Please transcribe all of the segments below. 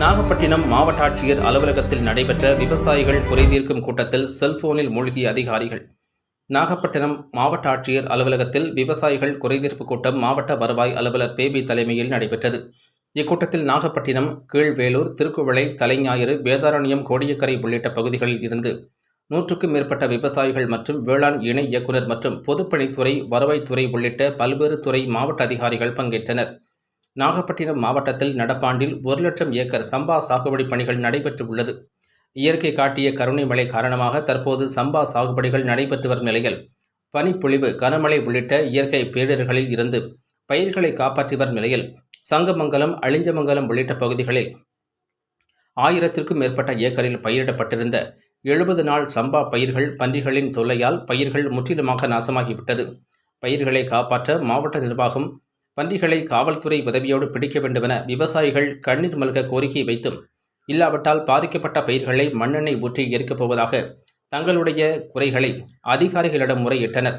நாகப்பட்டினம் மாவட்ட ஆட்சியர் அலுவலகத்தில் நடைபெற்ற விவசாயிகள் குறைதீர்க்கும் கூட்டத்தில் செல்போனில் மூழ்கிய அதிகாரிகள். நாகப்பட்டினம் மாவட்ட ஆட்சியர் அலுவலகத்தில் விவசாயிகள் குறைதீர்ப்பு கூட்டம் மாவட்ட வருவாய் அலுவலர் பேபி தலைமையில் நடைபெற்றது. இக்கூட்டத்தில் நாகப்பட்டினம், கீழ்வேலூர், திருக்குவளை, தலைஞாயிறு, வேதாரண்யம், கோடியக்கரை உள்ளிட்ட பகுதிகளில் இருந்து 100க்கும் மேற்பட்ட விவசாயிகள் மற்றும் வேளாண் இணை இயக்குநர் மற்றும் பொதுப்பணித்துறை, வருவாய்த்துறை உள்ளிட்ட பல்வேறு துறை மாவட்ட அதிகாரிகள் பங்கேற்றனர். நாகப்பட்டினம் மாவட்டத்தில் நடப்பாண்டில் 1,00,000 ஏக்கர் சம்பா சாகுபடி பணிகள் நடைபெற்று உள்ளது. இயற்கை காட்டிய கருணை மழை காரணமாக தற்போது சம்பா சாகுபடிகள் நடைபெற்று வரும் நிலையில் பனிப்பொழிவு, கனமழை உள்ளிட்ட இயற்கை பேரிடர்களில் இருந்து பயிர்களை காப்பாற்றி வரும் நிலையில் சங்கமங்கலம், அழிஞ்சமங்கலம் உள்ளிட்ட பகுதிகளில் 1000க்கும் மேற்பட்ட ஏக்கரில் பயிரிடப்பட்டிருந்த 70 நாள் சம்பா பயிர்கள் பன்றிகளின் தொல்லையால் பயிர்கள் முற்றிலுமாக நாசமாகிவிட்டது. பயிர்களை காப்பாற்ற மாவட்ட நிர்வாகம் பன்றிகளை காவல்துறை உதவியோடு பிடிக்க வேண்டுமென விவசாயிகள் கண்ணீர் மல்க கோரிக்கை வைத்தும், இல்லாவிட்டால் பாதிக்கப்பட்ட பயிர்களை மண்ணெண்ணெய் ஊற்றி எரிக்கப் போவதாக தங்களுடைய குறைகளை அதிகாரிகளிடம் முறையிட்டனர்.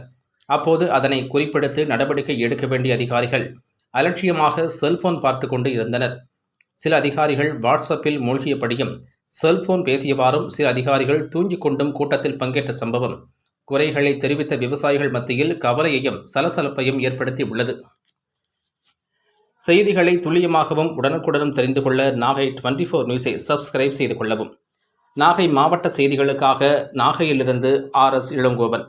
அப்போது அதனை குறிப்பிடுத்து நடவடிக்கை எடுக்க வேண்டிய அதிகாரிகள் அலட்சியமாக செல்போன் பார்த்து கொண்டு இருந்தனர். சில அதிகாரிகள் வாட்ஸ்அப்பில் மூழ்கியபடியும் செல்போன் பேசியவாறும் சில அதிகாரிகள் தூங்கிக் கொண்டும் கூட்டத்தில் பங்கேற்ற சம்பவம் குறைகளை தெரிவித்த விவசாயிகள் மத்தியில் கவலையையும் சலசலப்பையும் ஏற்படுத்தி உள்ளது. செய்திகளை துல்லியமாகவும் உடனுக்குடனும் தெரிந்து கொள்ள நாகை 24 நியூஸை சப்ஸ்கிரைப் செய்து கொள்ளவும். நாகை மாவட்ட செய்திகளுக்காக நாகையிலிருந்து RS இளங்கோவன்.